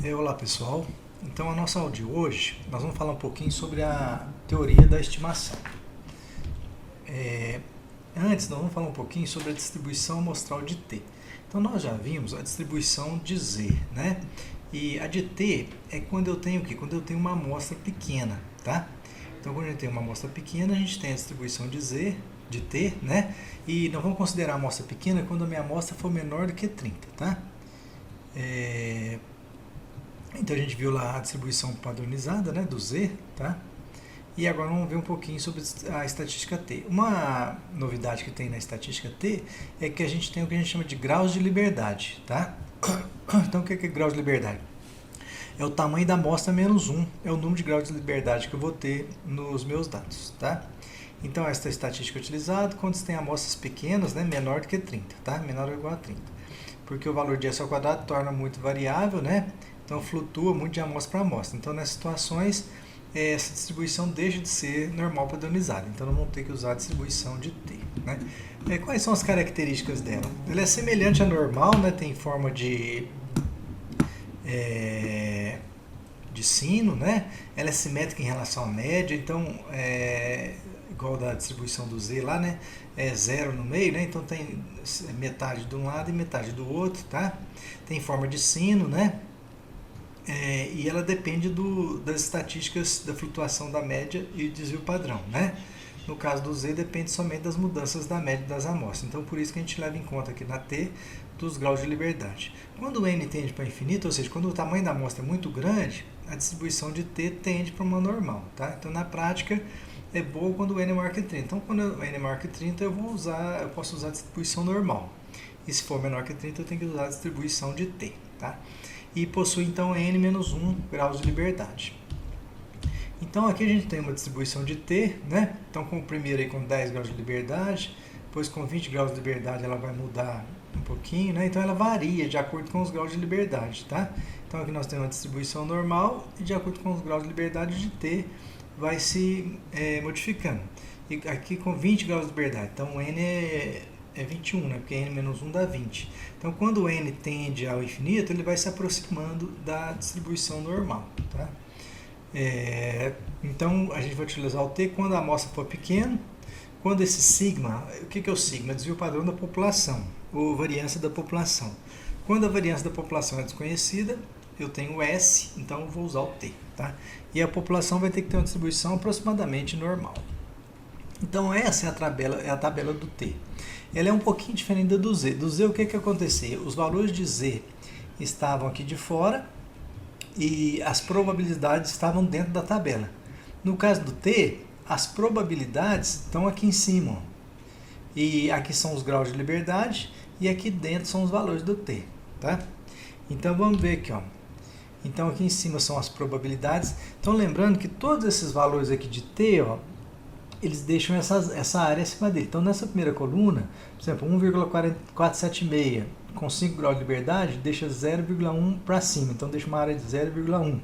Olá pessoal, então a nossa aula de hoje nós vamos falar um pouquinho sobre a teoria da estimação. Antes nós vamos falar um pouquinho sobre a distribuição amostral de T. Então nós já vimos a distribuição de Z, né? E a de T é quando eu tenho o quê? Quando eu tenho uma amostra pequena, tá? Então quando a gente tem uma amostra pequena a gente tem a distribuição de Z, de T, né? E nós vamos considerar a amostra pequena quando a minha amostra for menor do que 30, tá? Então a gente viu lá a distribuição padronizada, né, do Z, tá? E agora vamos ver um pouquinho sobre a estatística T. Uma novidade que tem na estatística T é que a gente tem o que a gente chama de graus de liberdade, tá? Então o que é graus de liberdade? É o tamanho da amostra menos 1, é o número de graus de liberdade que eu vou ter nos meus dados, tá? Então essa é a estatística utilizada quando você tem amostras pequenas, né, menor do que 30, tá? Menor ou igual a 30. Porque o valor de S ao quadrado torna muito variável, né? Então flutua muito de amostra para amostra. Então nessas situações essa distribuição deixa de ser normal padronizada. Então nós vamos ter que usar a distribuição de T, né? Quais são as características dela? Ela é semelhante à normal, né? Tem forma de sino, né? Ela é simétrica em relação à média, então igual da distribuição do Z lá, né? É zero no meio, né? Então tem metade de um lado e metade do outro, tá? Tem forma de sino, né? E ela depende das estatísticas da flutuação da média e desvio padrão, né? No caso do Z, depende somente das mudanças da média das amostras. Então, por isso que a gente leva em conta aqui na T dos graus de liberdade. Quando o N tende para infinito, ou seja, quando o tamanho da amostra é muito grande, a distribuição de T tende para uma normal, tá? Então, na prática, é boa quando o N é maior que 30. Então, quando o N é maior que 30, eu posso usar a distribuição normal. E se for menor que 30, eu tenho que usar a distribuição de T, tá? E possui então n-1 graus de liberdade. Então aqui a gente tem uma distribuição de T, né? Então com o primeiro aí com 10 graus de liberdade, depois com 20 graus de liberdade ela vai mudar um pouquinho, né? Então ela varia de acordo com os graus de liberdade, tá? Então aqui nós temos uma distribuição normal e de acordo com os graus de liberdade de T vai se modificando. E aqui com 20 graus de liberdade, então o n é 21, né? Porque n-1 dá 20. Então, quando o n tende ao infinito, ele vai se aproximando da distribuição normal, tá? Então, a gente vai utilizar o t quando a amostra for pequena, quando esse sigma, o que é o sigma? Desvio padrão da população, ou variância da população. Quando a variância da população é desconhecida, eu tenho o S, então eu vou usar o t, tá? E a população vai ter que ter uma distribuição aproximadamente normal. Então, essa é a tabela do t. Ela é um pouquinho diferente da do Z. Do Z, o que acontecia? Os valores de Z estavam aqui de fora e as probabilidades estavam dentro da tabela. No caso do T, as probabilidades estão aqui em cima. E aqui são os graus de liberdade e aqui dentro são os valores do T, tá? Então, vamos ver aqui, ó. Então, aqui em cima são as probabilidades. Então, lembrando que todos esses valores aqui de T, ó, eles deixam essa área acima dele. Então, nessa primeira coluna, por exemplo, 1,476 com 5 graus de liberdade, deixa 0,1 para cima. Então, deixa uma área de 0,1. Por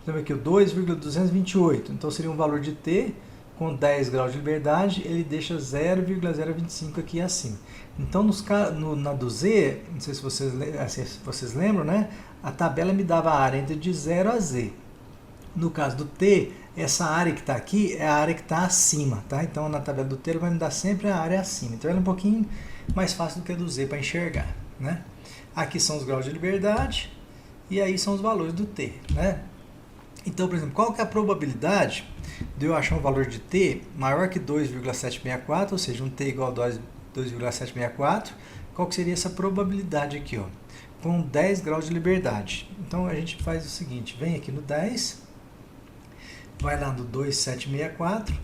exemplo, aqui o 2,228. Então, seria um valor de T com 10 graus de liberdade, ele deixa 0,025 aqui acima. Então, na do Z, não sei se vocês lembram, né? A tabela me dava a área entre de 0 a Z. No caso do T, essa área que está aqui é a área que está acima, tá? Então, na tabela do T, ele vai me dar sempre a área acima. Então, ela é um pouquinho mais fácil do que a do Z para enxergar, né? Aqui são os graus de liberdade e aí são os valores do T, né? Então, por exemplo, qual que é a probabilidade de eu achar um valor de T maior que 2,764, ou seja, um T igual a 2,764? Qual que seria essa probabilidade aqui, ó? Com 10 graus de liberdade. Então, a gente faz o seguinte, vem aqui no 10... vai lá no 2,764,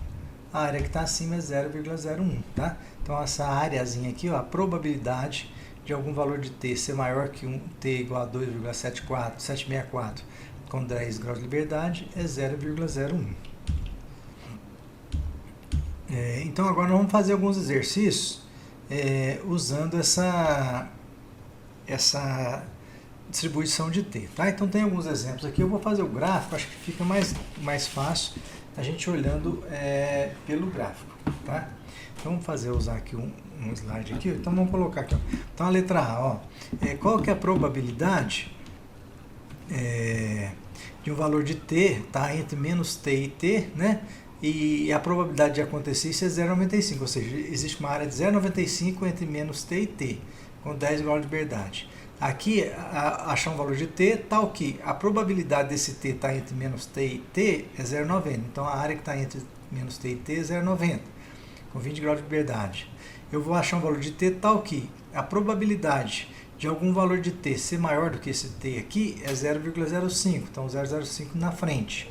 a área que está acima é 0,01, tá? Então, essa areazinha aqui, ó, a probabilidade de algum valor de T ser maior que um T igual a 2,764 com 10 graus de liberdade é 0,01. Então, agora nós vamos fazer alguns exercícios usando essa distribuição de T, tá? Então tem alguns exemplos aqui, eu vou fazer o gráfico, acho que fica mais fácil a gente olhando pelo gráfico, tá? Então vamos usar aqui um slide aqui, então vamos colocar aqui, ó. Então a letra A, ó, qual que é a probabilidade de um valor de t, tá, entre menos t e t, né? E a probabilidade de acontecer isso é 0,95, ou seja, existe uma área de 0,95 entre menos t e t, com 10 graus de liberdade. Aqui, achar um valor de t tal que a probabilidade desse t estar entre menos t e t é 0,90. Então, a área que está entre menos t e t é 0,90, com 20 graus de liberdade. Eu vou achar um valor de t tal que a probabilidade de algum valor de t ser maior do que esse t aqui é 0,05. Então, 0,05 na frente.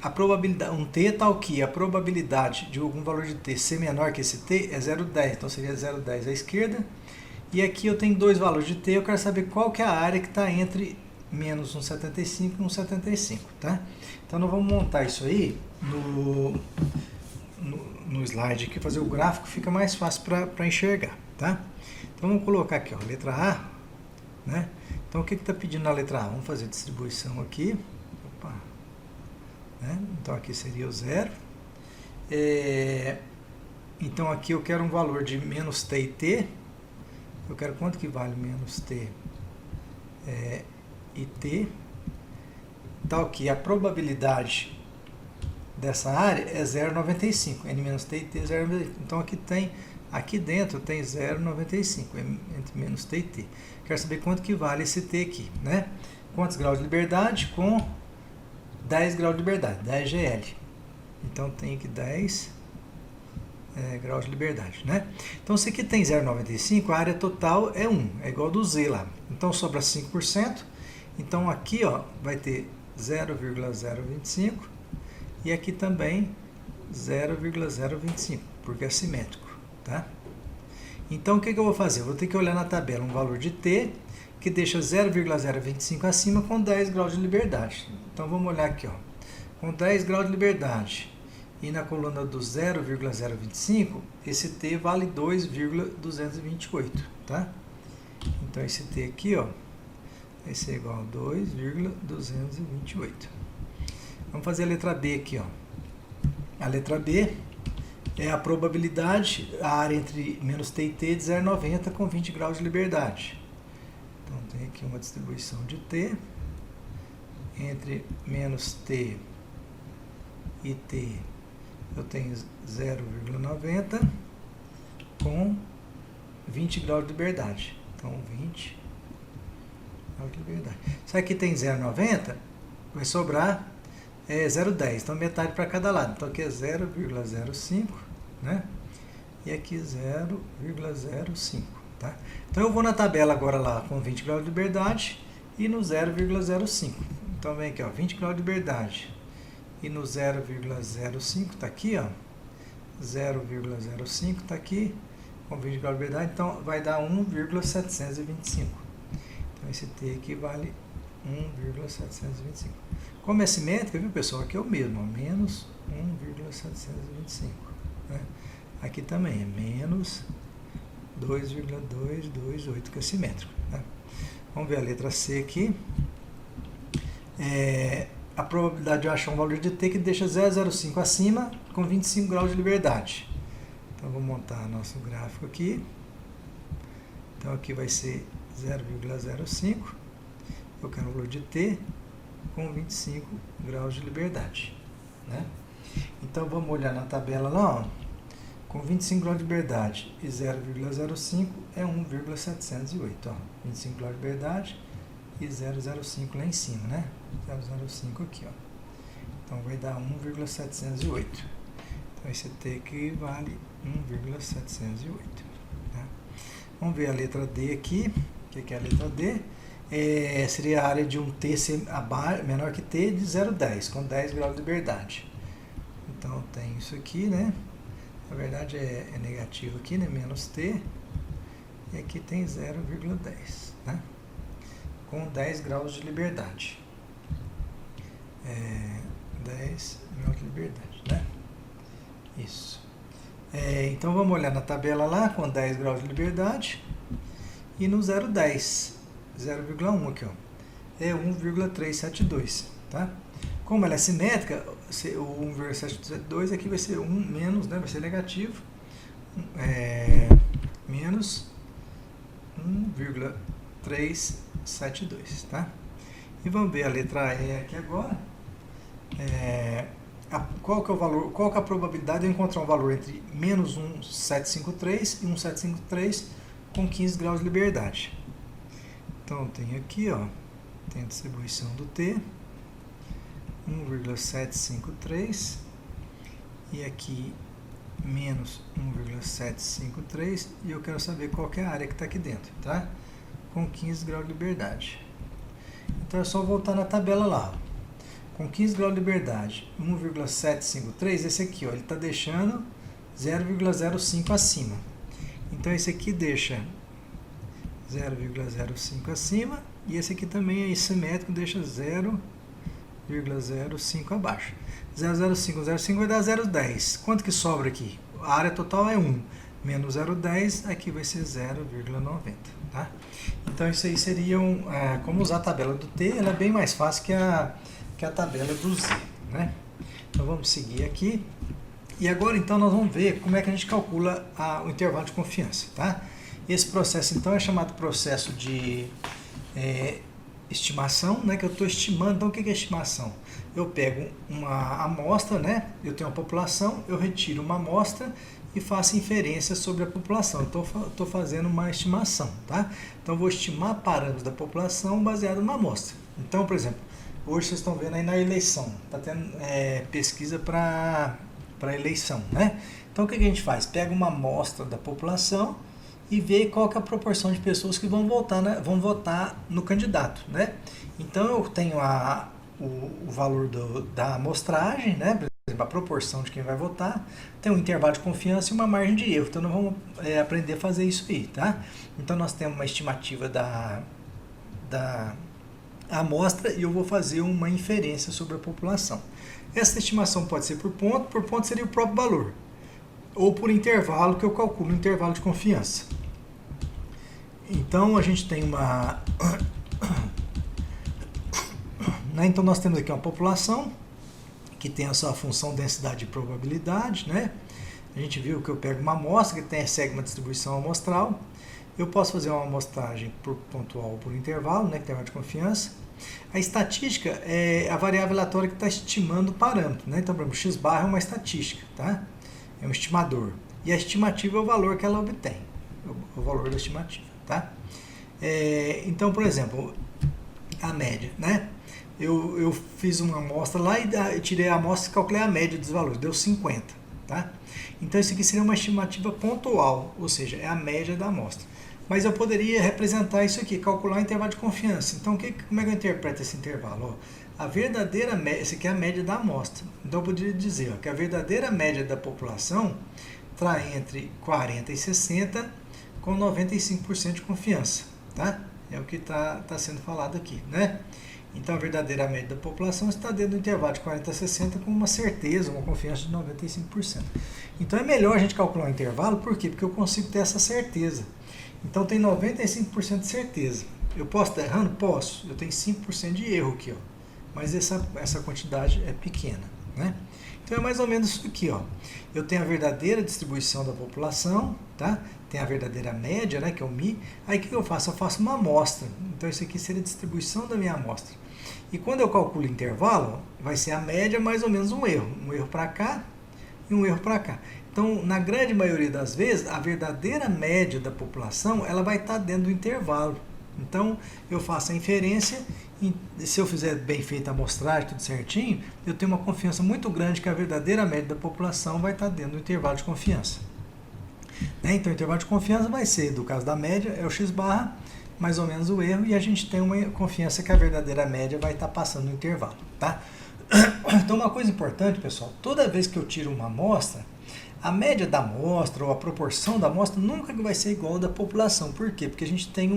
A probabilidade, um t tal que a probabilidade de algum valor de t ser menor que esse t é 0,10. Então, seria 0,10 à esquerda. E aqui eu tenho dois valores de t, eu quero saber qual que é a área que está entre menos 1,75 e 1,75, tá? Então, nós vamos montar isso aí no slide aqui, fazer o gráfico, fica mais fácil para enxergar, tá? Então, vamos colocar aqui, ó, letra A, né? Então, o que está pedindo na letra A? Vamos fazer distribuição aqui. Opa, né? Então, aqui seria o 0. Então, aqui eu quero um valor de menos t e t. Eu quero quanto que vale menos t e t, tal que a probabilidade dessa área é 0,95, n menos t e t é 0,95. Então aqui dentro tem 0,95 entre menos t e t. Quero saber quanto que vale esse t aqui, né? Quantos graus de liberdade? Com 10 graus de liberdade, 10 GL. Então tem aqui 10 graus de liberdade, né? Então, se aqui tem 0,95, a área total é 1, é igual do Z lá. Então, sobra 5%. Então, aqui, ó, vai ter 0,025 e aqui também 0,025, porque é simétrico, tá? Então, o que eu vou fazer? Eu vou ter que olhar na tabela um valor de t que deixa 0,025 acima com 10 graus de liberdade. Então, vamos olhar aqui, ó, com 10 graus de liberdade. E na coluna do 0,025, esse t vale 2,228, tá? Então, esse t aqui, ó, vai ser igual a 2,228. Vamos fazer a letra B aqui, ó. A letra B é a probabilidade, a área entre menos t e t de 0,90 com 20 graus de liberdade. Então, tem aqui uma distribuição de t entre menos t e t. Eu tenho 0,90 com 20 graus de liberdade. Então, 20 graus de liberdade. Se aqui tem 0,90, vai sobrar 0,10. Então, metade para cada lado. Então, aqui é 0,05, né? E aqui 0,05, tá? Então, eu vou na tabela agora lá com 20 graus de liberdade e no 0,05. Então, vem aqui, ó, 20 graus de liberdade. E no 0,05 está aqui, ó, 0,05 está aqui, com 20 graus de liberdade, então vai dar 1,725. Então esse t aqui vale 1,725. Como é simétrica, viu pessoal, aqui é o mesmo, ó, menos 1,725. Né? Aqui também é menos 2,228, que é simétrico. Né? Vamos ver a letra C aqui. A probabilidade de eu achar um valor de t que deixa 0,05 acima com 25 graus de liberdade. Então, vou montar nosso gráfico aqui. Então, aqui vai ser 0,05. Eu quero um valor de t com 25 graus de liberdade. Né? Então, vamos olhar na tabela lá, ó. Com 25 graus de liberdade e 0,05 é 1,708. Ó. 25 graus de liberdade e 0,05 lá em cima, né? 0,05 aqui, ó. Então, vai dar 1,708. Então, esse t aqui vale 1,708. Tá? Vamos ver a letra D aqui. O que é a letra D? Seria a área de um t menor que t de 0,10, com 10 graus de liberdade. Então, tem isso aqui, né? Na verdade, é negativo aqui, né? Menos t. E aqui tem 0,10, né? Com 10 graus de liberdade. 10 graus de liberdade, né? Isso. Então, vamos olhar na tabela lá, com 10 graus de liberdade. E no 0,10, 0,1 aqui, ó. É 1,372, tá? Como ela é simétrica, o 1,772 aqui vai ser 1 menos, né? Vai ser negativo. Menos 1,372, tá? E vamos ver a letra E aqui agora. Qual que é o valor, qual que é a probabilidade de eu encontrar um valor entre menos 1,753 e 1,753 com 15 graus de liberdade? Então, tem aqui, ó, tem a distribuição do T, 1,753, e aqui menos 1,753, e eu quero saber qual que é a área que está aqui dentro, tá? Com 15 graus de liberdade. Então é só voltar na tabela lá. Com 15 graus de liberdade, 1,753, esse aqui, ó, ele está deixando 0,05 acima. Então esse aqui deixa 0,05 acima, e esse aqui também é simétrico, deixa 0,05 abaixo. 0,05 vai dar 0,10. Quanto que sobra aqui? A área total é 1. Menos 0,10, aqui vai ser 0,90. Tá? Então isso aí seria como usar a tabela do T, ela é bem mais fácil que a tabela do Z. Né? Então vamos seguir aqui. E agora então nós vamos ver como é que a gente calcula o intervalo de confiança. Tá? Esse processo então é chamado processo de estimação, né, que eu estou estimando. Então o que é estimação? Eu pego uma amostra, né, eu tenho uma população, eu retiro uma amostra e faço inferência sobre a população. Estou fazendo uma estimação. Tá? Então vou estimar parâmetros da população baseado numa amostra. Então, por exemplo, hoje vocês estão vendo aí na eleição, está tendo pesquisa para eleição. Né? Então o que a gente faz? Pega uma amostra da população e ver qual que é a proporção de pessoas que vão votar no candidato. Né? Então eu tenho o valor da amostragem, né? Por exemplo, a proporção de quem vai votar, tem um intervalo de confiança e uma margem de erro. Então nós vamos aprender a fazer isso aí. Tá? Então nós temos uma estimativa da amostra e eu vou fazer uma inferência sobre a população. Essa estimação pode ser por ponto seria o próprio valor, ou por intervalo, que eu calculo o intervalo de confiança. Então a gente tem então nós temos aqui uma população que tem a sua função densidade e probabilidade, né? A gente viu que eu pego uma amostra que segue uma distribuição amostral. Eu posso fazer uma amostragem por pontual ou por intervalo, né, que tem a de confiança. A estatística é a variável aleatória que está estimando o parâmetro, né? Então, por exemplo, x barra é uma estatística, tá? É um estimador. E a estimativa é o valor que ela obtém, o valor da estimativa, tá? Então, por exemplo, a média, né? Eu fiz uma amostra lá e tirei a amostra e calculei a média dos valores, deu 50, tá? Então isso aqui seria uma estimativa pontual, ou seja, é a média da amostra. Mas eu poderia representar isso aqui, calcular o intervalo de confiança. Então como é que eu interpreto esse intervalo? Ó, a verdadeira média, essa aqui é a média da amostra. Então eu poderia dizer que a verdadeira média da população está entre 40 e 60 com 95% de confiança, tá? É o que está sendo falado aqui, né? Então, a verdadeira média da população está dentro do intervalo de 40 a 60 com uma certeza, uma confiança de 95%. Então, é melhor a gente calcular o intervalo, por quê? Porque eu consigo ter essa certeza. Então, tem 95% de certeza. Eu posso estar errando? Posso. Eu tenho 5% de erro aqui, ó. Mas essa quantidade é pequena, né? Então, é mais ou menos isso aqui, ó. Eu tenho a verdadeira distribuição da população, tá? Tem a verdadeira média, né, que é o MI. Aí o que eu faço? Eu faço uma amostra. Então isso aqui seria a distribuição da minha amostra. E quando eu calculo o intervalo, vai ser a média mais ou menos um erro. Um erro para cá e um erro para cá. Então, na grande maioria das vezes, a verdadeira média da população, ela vai estar dentro do intervalo. Então, eu faço a inferência e se eu fizer bem feita a amostragem, tudo certinho, eu tenho uma confiança muito grande que a verdadeira média da população vai estar dentro do intervalo de confiança. Então, o intervalo de confiança vai ser, do caso da média, é o x barra, mais ou menos o erro, e a gente tem uma confiança que a verdadeira média vai estar passando no intervalo. Tá? Então, uma coisa importante, pessoal, toda vez que eu tiro uma amostra, a média da amostra ou a proporção da amostra nunca vai ser igual à da população. Por quê? Porque a gente tem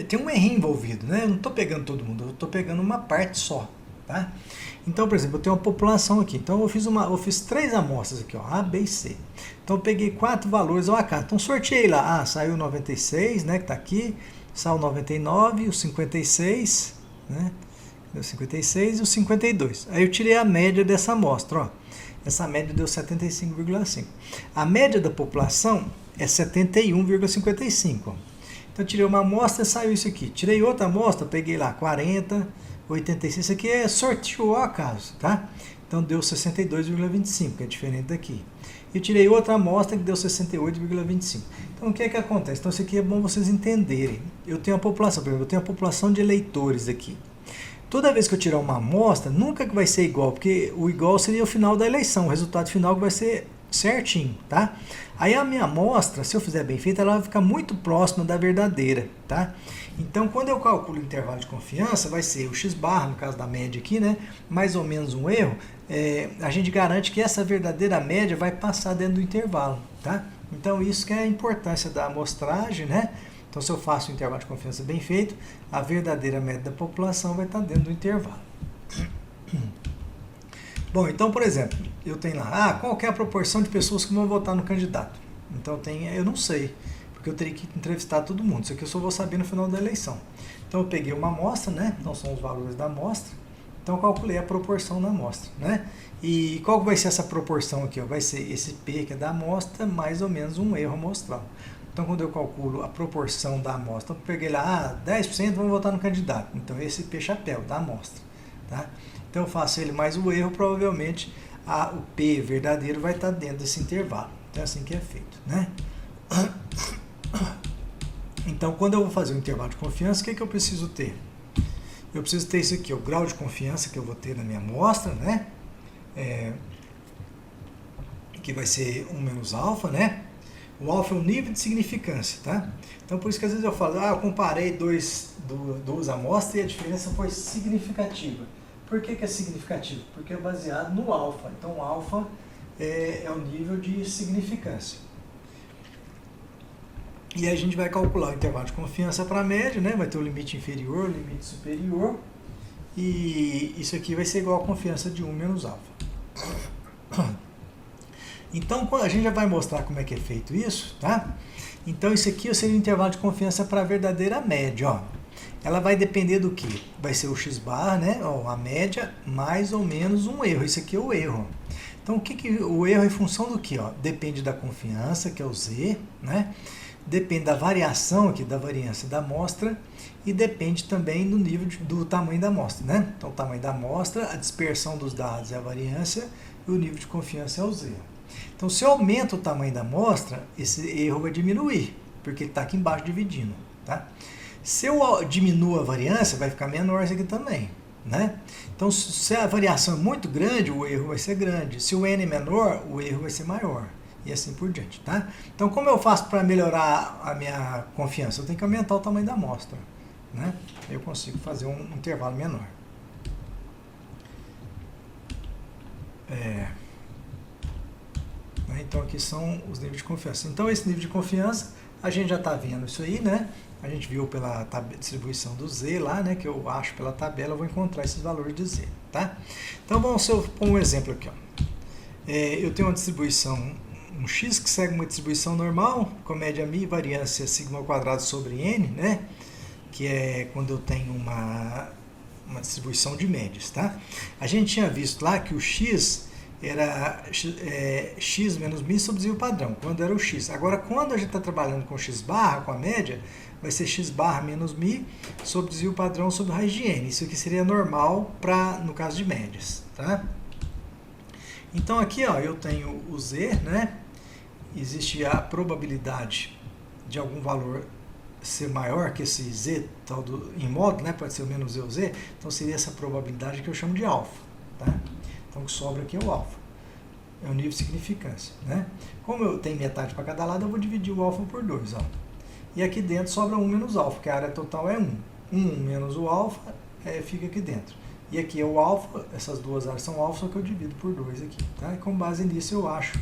tem um erro envolvido, né? Eu não estou pegando todo mundo, eu estou pegando uma parte só. Tá? Então, por exemplo, eu tenho uma população aqui. Então, eu fiz 3 amostras aqui, ó, A, B e C. Então, eu peguei 4 valores ao acaso. Então, sorteei lá. Saiu 96, né, que está aqui. Saiu 99, o 56, né? Deu 56 e o 52. Aí eu tirei a média dessa amostra, ó. Essa média deu 75,5. A média da população é 71,55. Então, tirei uma amostra, saiu isso aqui. Tirei outra amostra, peguei lá 40, 86. Isso aqui é sorteio ao acaso, tá? Então, deu 62,25, que é diferente daqui. E tirei outra amostra que deu 68,25. Então, o que é que acontece? Então, isso aqui é bom vocês entenderem. Eu tenho a população, por exemplo, eu tenho a população de eleitores aqui. Toda vez que eu tirar uma amostra, nunca que vai ser igual, porque o igual seria o final da eleição, o resultado final que vai ser certinho, tá? Aí a minha amostra, se eu fizer bem feita, ela vai ficar muito próxima da verdadeira, tá? Então, quando eu calculo o intervalo de confiança, vai ser o x-bar, no caso da média aqui, né? Mais ou menos um erro, a gente garante que essa verdadeira média vai passar dentro do intervalo, tá? Então, isso que é a importância da amostragem, né? Então, se eu faço um intervalo de confiança bem feito, a verdadeira média da população vai estar dentro do intervalo. Bom, então, por exemplo, eu tenho lá, qual que é a proporção de pessoas que vão votar no candidato? Então, eu não sei, porque eu teria que entrevistar todo mundo. Isso aqui eu só vou saber no final da eleição. Então, eu peguei uma amostra, né? Então, são os valores da amostra. Então, eu calculei a proporção da amostra, né? E qual vai ser essa proporção aqui? Ó? Vai ser esse P, que é da amostra, mais ou menos um erro amostral. Então, quando eu calculo a proporção da amostra, eu peguei lá, 10% vão votar no candidato. Então, esse P chapéu da amostra, tá? Então, eu faço ele mais o erro, provavelmente o P verdadeiro vai estar dentro desse intervalo. Então, é assim que é feito, né? Então, quando eu vou fazer um intervalo de confiança, o que eu preciso ter? Eu preciso ter isso aqui, o grau de confiança que eu vou ter na minha amostra, né? Que vai ser 1 menos alfa, né? O alfa é o nível de significância, tá? Então, por isso que às vezes eu falo, eu comparei duas amostras e a diferença foi significativa. Por que é significativo? Porque é baseado no alfa. Então, o alfa é o nível de significância. E aí a gente vai calcular o intervalo de confiança para a média, né? Vai ter o limite inferior, o limite superior. E isso aqui vai ser igual a confiança de 1 menos alfa. Então, a gente já vai mostrar como é que é feito isso, tá? Então, isso aqui seria o intervalo de confiança para a verdadeira média, ó. Ela vai depender do que? Vai ser o x-bar, né? Ó, a média mais ou menos um erro. Isso aqui é o erro. Então, o erro é em função do que? Depende da confiança, que é o z, né? Depende da variação aqui, da variância da amostra, e depende também do nível do tamanho da amostra, né? Então, o tamanho da amostra, a dispersão dos dados é a variância, e o nível de confiança é o z. Então, se eu aumento o tamanho da amostra, esse erro vai diminuir, porque ele está aqui embaixo dividindo, tá? Se eu diminuo a variância, vai ficar menor isso aqui também, né? Então, se a variação é muito grande, o erro vai ser grande. Se o n é menor, o erro vai ser maior. E assim por diante, tá? Então, como eu faço para melhorar a minha confiança? Eu tenho que aumentar o tamanho da amostra, né? Eu consigo fazer um intervalo menor. Então, aqui são os níveis de confiança. Então, esse nível de confiança, a gente já está vendo isso aí, né? A gente viu pela distribuição do Z lá, né? Que eu acho pela tabela, eu vou encontrar esses valores de Z, tá? Então, vamos pôr um exemplo aqui, ó. Eu tenho uma distribuição, um x que segue uma distribuição normal, com média μ e variância sigma ao quadrado sobre n, né? Que é quando eu tenho uma distribuição de médias, tá? A gente tinha visto lá que o x era x menos μ sobre desvio padrão, quando era o x. Agora, quando a gente está trabalhando com x barra, com a média, vai ser x barra menos μ sobre desvio padrão sobre raiz de n. Isso aqui seria normal no caso de médias, tá? Então, aqui, ó, eu tenho o z, né? Existe a probabilidade de algum valor ser maior que esse z, tal em modo, né? Pode ser o menos z ou z. Então, seria essa probabilidade que eu chamo de alfa, tá? Então, o que sobra aqui é o alfa. É o nível de significância, né? Como eu tenho metade para cada lado, eu vou dividir o alfa por 2, ó. E aqui dentro sobra 1 menos alfa, porque a área total é 1. 1 menos o alfa fica aqui dentro. E aqui é o alfa, essas duas áreas são alfa, só que eu divido por 2 aqui, tá? E com base nisso eu acho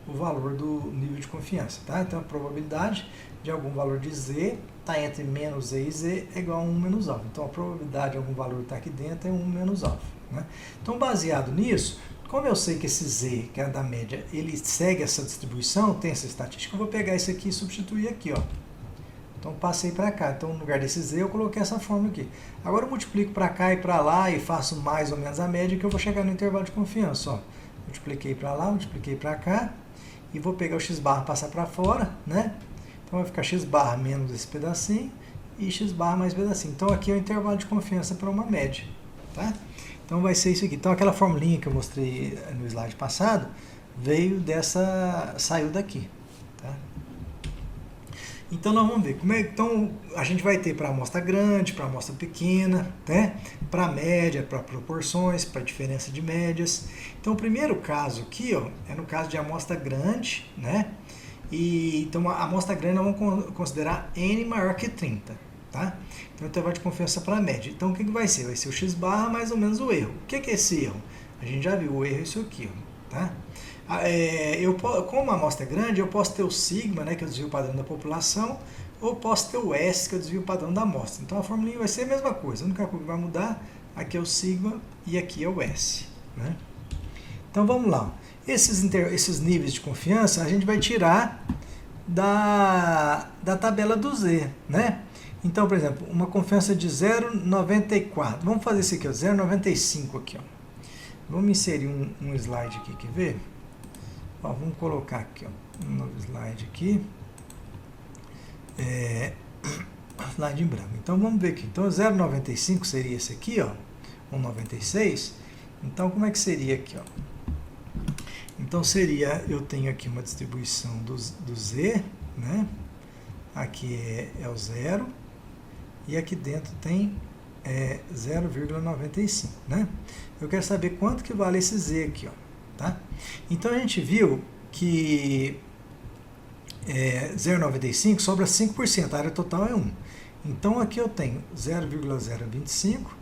o valor do nível de confiança, tá? Então, a probabilidade de algum valor de z está entre menos z e z é igual a 1 menos alfa. Então, a probabilidade de algum valor estar aqui dentro é 1 menos alfa, né? Então, baseado nisso, como eu sei que esse z, que é da média, ele segue essa distribuição, tem essa estatística, eu vou pegar isso aqui e substituir aqui, ó. Então, passei para cá. Então, no lugar desse z, eu coloquei essa fórmula aqui. Agora, eu multiplico para cá e para lá e faço mais ou menos a média, que eu vou chegar no intervalo de confiança, ó. Multipliquei para lá, multipliquei para cá. E vou pegar o x barra, passar para fora, né? Então vai ficar x barra menos esse pedacinho e x barra mais pedacinho. Então aqui é o intervalo de confiança para uma média. Tá? Então vai ser isso aqui. Então aquela formulinha que eu mostrei no slide passado saiu daqui. Tá? Então nós vamos ver. Então a gente vai ter para amostra grande, para amostra pequena, né? Para média, para proporções, para diferença de médias. Então o primeiro caso aqui, ó, é no caso de amostra grande, né? E então a amostra grande nós vamos considerar n maior que 30. Tá? Então, intervalo de confiança para a média. Então, o que vai ser? Vai ser o x barra mais ou menos o erro. O que é esse erro? A gente já viu, o erro é isso aqui. Ó, tá? Como a amostra é grande, eu posso ter o sigma, né, que é o desvio padrão da população, ou posso ter o S, que é o desvio padrão da amostra. Então, a formulinha vai ser a mesma coisa. A única coisa que vai mudar, aqui é o sigma e aqui é o S. Né? Então, vamos lá. Esses níveis de confiança, a gente vai tirar da tabela do Z, né? Então, por exemplo, uma confiança de 0,94. Vamos fazer isso aqui, 0,95 aqui. Ó. Vamos inserir um slide aqui, quer ver? Ó, vamos colocar aqui, ó, um novo slide aqui. Slide em branco. Então, vamos ver aqui. Então, 0,95 seria esse aqui, ó, 1,96. Então, como é que seria aqui? Ó? Então, eu tenho aqui uma distribuição do Z, né? Aqui é o 0. E aqui dentro tem 0,95, né? Eu quero saber quanto que vale esse Z aqui, ó, tá? Então, a gente viu que 0,95 sobra 5%, a área total é 1. Então, aqui eu tenho 0,025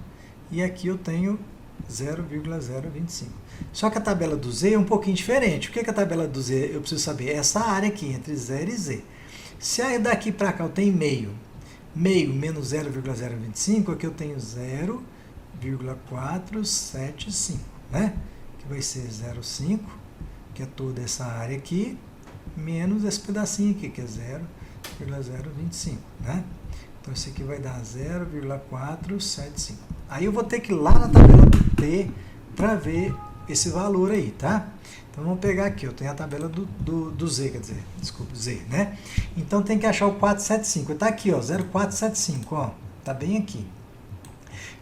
e aqui eu tenho 0,025. Só que a tabela do Z é um pouquinho diferente. O que é a tabela do Z? Eu preciso saber essa área aqui, entre 0 e Z. Se daqui para cá eu tenho meio menos 0,025, aqui eu tenho 0,475, né? Que vai ser 0,5, que é toda essa área aqui, menos esse pedacinho aqui, que é 0,025, né? Então, isso aqui vai dar 0,475. Aí eu vou ter que ir lá na tabela do T para ver esse valor aí, tá? Então, vamos pegar aqui, eu tenho a tabela do Z, quer dizer, desculpa, Z, né? Então, tem que achar o 475. Está aqui, ó, 0,475, ó, tá bem aqui.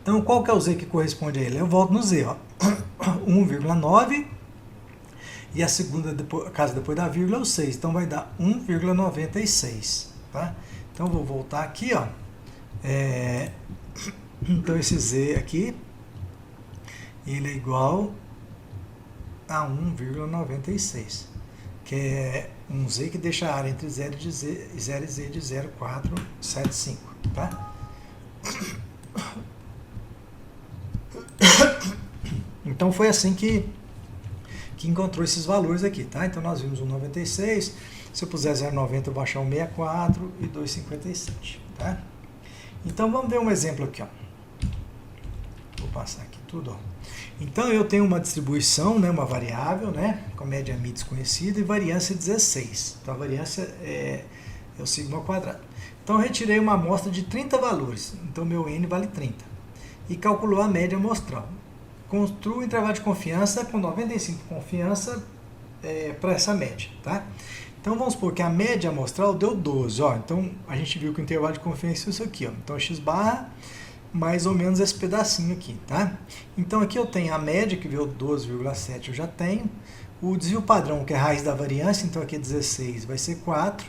Então, qual que é o Z que corresponde a ele? Eu volto no Z, ó, 1,9, e a segunda casa depois da vírgula é o 6, então vai dar 1,96, tá? Então, vou voltar aqui, ó, então, esse Z aqui, ele é igual a 1,96, que é um Z que deixa a área entre 0 e Z de 0,475, tá? Então foi assim que encontrou esses valores aqui, tá? Então nós vimos 1,96, se eu puser 0,90 eu vou achar 1,64 e 2,57, tá? Então vamos ver um exemplo aqui, ó. Vou passar aqui tudo, ó. Então, eu tenho uma distribuição, né, uma variável, né, com média mi desconhecida e variância 16. Então, a variância é o sigma ao quadrado. Então, eu retirei uma amostra de 30 valores. Então, meu n vale 30. E calculou a média amostral. Construa o intervalo de confiança com 95% de confiança para essa média, tá? Então, vamos supor que a média amostral deu 12. Ó. Então, a gente viu que o intervalo de confiança é isso aqui. Ó. Então, x barra mais ou menos esse pedacinho aqui, tá? Então, aqui eu tenho a média, que veio 12,7, eu já tenho. O desvio padrão, que é a raiz da variância, então aqui é 16, vai ser 4.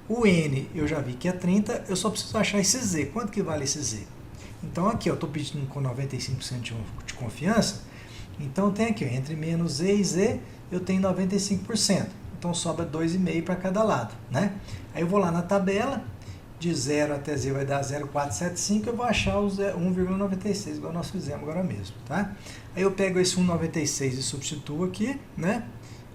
O n, eu já vi que é 30, eu só preciso achar esse z. Quanto que vale esse z? Então, aqui eu estou pedindo com 95% de confiança. Então, tem aqui, ó, entre menos z e z, eu tenho 95%. Então, sobra 2,5 para cada lado, né? Aí, eu vou lá na tabela. De 0 até Z vai dar 0,475, eu vou achar o 1,96, igual nós fizemos agora mesmo, tá? Aí eu pego esse 1,96 e substituo aqui, né?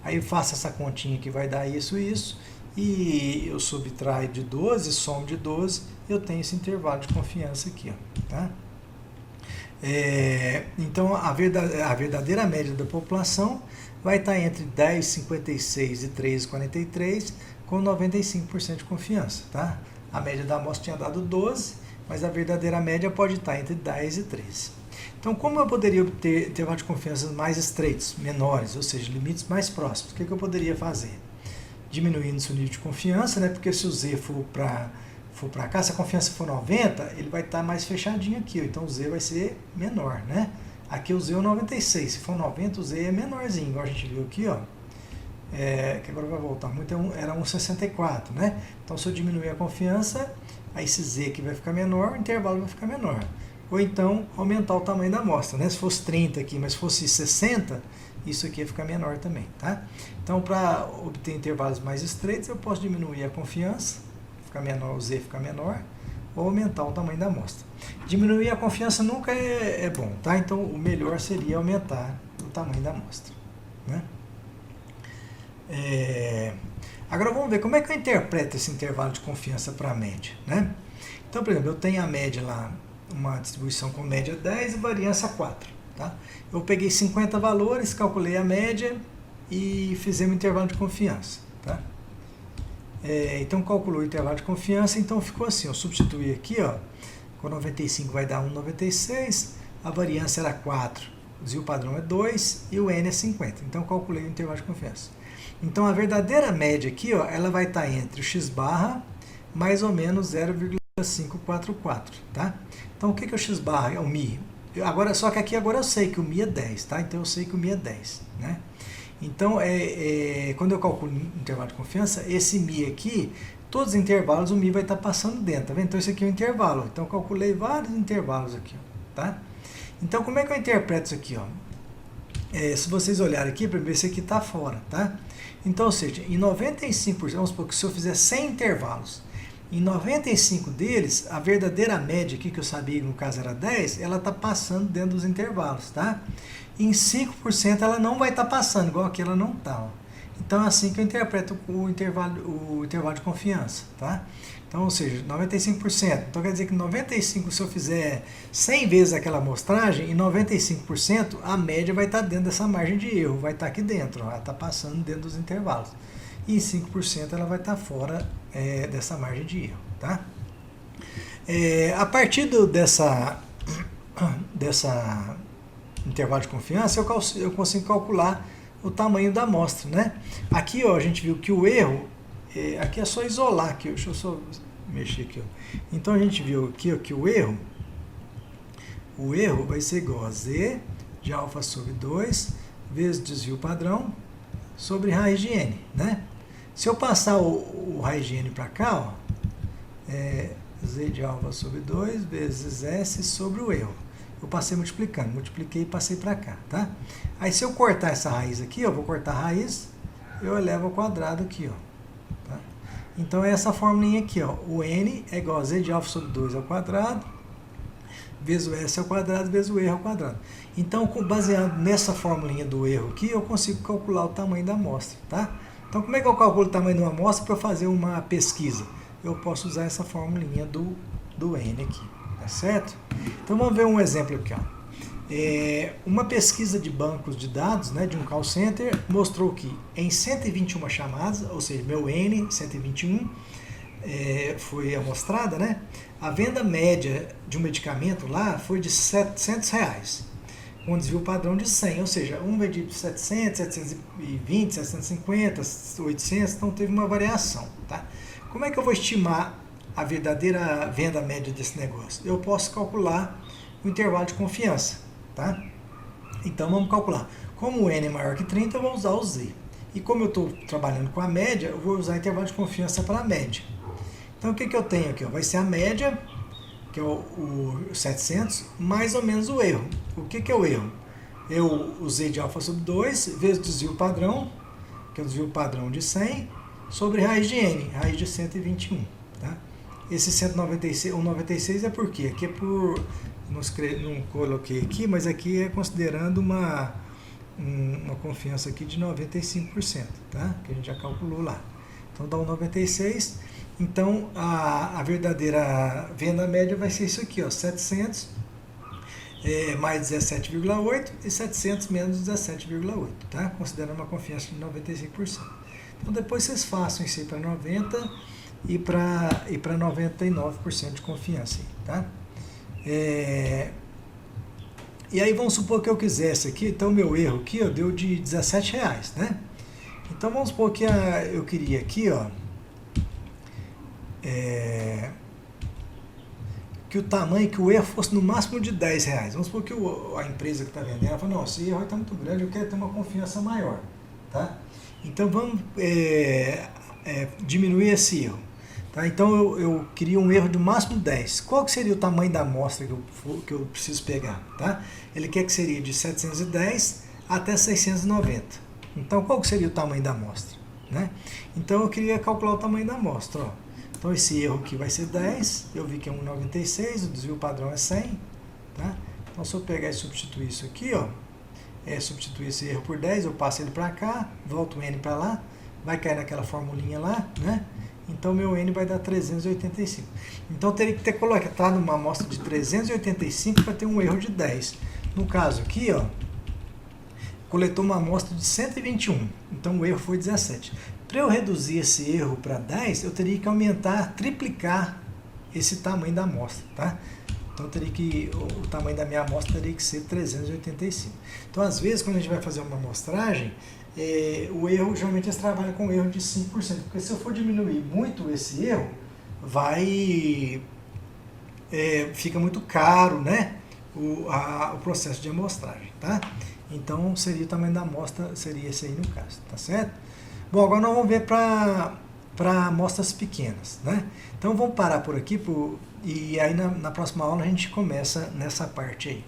Aí eu faço essa continha que vai dar isso e isso, e eu subtraio de 12, somo de 12, eu tenho esse intervalo de confiança aqui, ó, tá? Então, a verdadeira média da população vai estar entre 10,56 e 13,43, com 95% de confiança, tá? A média da amostra tinha dado 12, mas a verdadeira média pode estar entre 10 e 13. Então, como eu poderia obter intervalos de confiança mais estreitos, menores, ou seja, limites mais próximos? O que eu poderia fazer? diminuindo seu nível de confiança, né? Porque se o Z for para cá, se a confiança for 90, ele vai estar mais fechadinho aqui, ó. Então o Z vai ser menor, né? Aqui o Z é 96, se for 90 o Z é menorzinho, igual a gente viu aqui, ó. Que agora vai voltar muito, era 1,64, né? Então se eu diminuir a confiança, aí esse Z aqui vai ficar menor, o intervalo vai ficar menor. Ou então aumentar o tamanho da amostra, né? Se fosse 30 aqui, mas fosse 60, isso aqui ia ficar menor também, tá? Então para obter intervalos mais estreitos, eu posso diminuir a confiança, ficar menor, o Z ficar menor, ou aumentar o tamanho da amostra. Diminuir a confiança nunca é bom, tá? Então o melhor seria aumentar o tamanho da amostra, né? Agora vamos ver como é que eu interpreto esse intervalo de confiança para a média, né? Então, por exemplo, eu tenho a média lá, uma distribuição com média 10 e variância 4, tá? Eu peguei 50 valores, calculei a média e fizemos o intervalo de confiança, tá? Então calculou o intervalo de confiança, então ficou assim, eu substituí aqui, ó, com 95 vai dar 1,96, a variância era 4, o desvio padrão é 2 e o N é 50, então calculei o intervalo de confiança. Então a verdadeira média aqui, ó, ela vai estar entre o x barra mais ou menos 0,544, tá? Então o que é o x barra? É o Mi. Só que aqui agora eu sei que o Mi é 10, tá? Então eu sei que o Mi é 10, né? Então quando eu calculo o intervalo de confiança, esse Mi aqui, todos os intervalos o Mi vai estar passando dentro, tá vendo? Então esse aqui é o intervalo, então eu calculei vários intervalos aqui, ó, tá? Então como é que eu interpreto isso aqui, ó? Se vocês olharem aqui, para ver se aqui está fora, tá? Então, ou seja, em 95%, vamos supor que se eu fizer 100 intervalos, em 95 deles, a verdadeira média aqui, que eu sabia que no caso era 10, ela está passando dentro dos intervalos, tá? Em 5% ela não vai estar passando, igual aqui ela não está, ó. Então é assim que eu interpreto o intervalo de confiança, tá? Então, ou seja, 95%. Então quer dizer que 95%, se eu fizer 100 vezes aquela amostragem, em 95% a média vai estar dentro dessa margem de erro, vai estar aqui dentro, ó, ela está passando dentro dos intervalos. E em 5% ela vai estar fora dessa margem de erro, tá? A partir dessa intervalo de confiança, eu consigo calcular o tamanho da amostra, né? Aqui, ó, a gente viu que o erro, aqui é só isolar aqui, deixa eu só mexer aqui, ó. Então a gente viu aqui, ó, que o erro vai ser igual a Z de alfa sobre 2 vezes desvio padrão sobre raiz de N, né? Se eu passar o raiz de N para cá, ó, Z de alfa sobre 2 vezes S sobre o erro. Eu passei multiplicando, multipliquei e passei para cá, tá? Aí se eu cortar essa raiz aqui, eu vou cortar a raiz, eu elevo ao quadrado aqui, ó. Tá? Então é essa formulinha aqui, ó. O N é igual a Z de alfa sobre 2 ao quadrado, vezes o S ao quadrado, vezes o erro ao quadrado. Então, baseado nessa formulinha do erro aqui, eu consigo calcular o tamanho da amostra, tá? Então, como é que eu calculo o tamanho de uma amostra para fazer uma pesquisa? Eu posso usar essa formulinha do N aqui, tá certo? Então, vamos ver um exemplo aqui, ó. Uma pesquisa de bancos de dados, né, de um call center, mostrou que em 121 chamadas, ou seja, meu N, 121, foi amostrada, né, a venda média de um medicamento lá foi de R$700, com um desvio padrão de 100, ou seja, um vendido de 700, 720, 750, 800, então teve uma variação, tá? Como é que eu vou estimar a verdadeira venda média desse negócio? Eu posso calcular o intervalo de confiança, tá? Então vamos calcular. Como o N é maior que 30, eu vou usar o Z. E como eu estou trabalhando com a média, eu vou usar o intervalo de confiança para a média. Então o que eu tenho aqui? Vai ser a média, que é o 700, mais ou menos o erro. O que é o erro? Eu usei de alfa sobre 2 vezes o desvio padrão, que é o desvio padrão de 100, sobre raiz de N, raiz de 121. Tá? Esse 196, o 96 é por quê? Aqui é por... Não coloquei aqui, mas aqui é considerando uma confiança aqui de 95%, tá? Que a gente já calculou lá. Então dá um 96. Então a verdadeira venda média vai ser isso aqui, ó, 700 mais 17,8 e 700 menos 17,8, tá? Considerando uma confiança de 95%. Então depois vocês façam isso aí para 90 e para 99% de confiança, tá? E aí vamos supor que eu quisesse aqui, então meu erro aqui, ó, deu de R$17, né? Então vamos supor que eu queria aqui, ó, que o tamanho, que o erro fosse no máximo de R$10. Vamos supor que a empresa que está vendendo, ela fala, não, esse erro está muito grande, eu quero ter uma confiança maior. Tá? Então vamos diminuir esse erro. Tá? Então eu queria um erro de máximo 10. Qual que seria o tamanho da amostra que eu preciso pegar? Tá? Ele quer que seria de 710 até 690. Então qual que seria o tamanho da amostra? Né? Então eu queria calcular o tamanho da amostra. Ó. Então esse erro aqui vai ser 10, eu vi que é 1,96, o desvio padrão é 100. Tá? Então se eu pegar e substituir isso aqui, ó, substituir esse erro por 10, eu passo ele para cá, volto o N para lá, vai cair naquela formulinha lá, né? Então meu N vai dar 385. Então teria que ter colocado numa amostra de 385 para ter um erro de 10. No caso aqui, ó, coletou uma amostra de 121, então o erro foi 17. Para eu reduzir esse erro para 10, eu teria que aumentar, triplicar esse tamanho da amostra, tá? Então o tamanho da minha amostra teria que ser 385. Então, às vezes, quando a gente vai fazer uma amostragem, o erro, geralmente eles trabalham com erro de 5%, porque se eu for diminuir muito esse erro, fica muito caro, né, o processo de amostragem, tá? Então, seria o tamanho da amostra, seria esse aí no caso, tá certo? Bom, agora nós vamos ver para amostras pequenas, né? Então, vamos parar por aqui, e aí na próxima aula a gente começa nessa parte aí.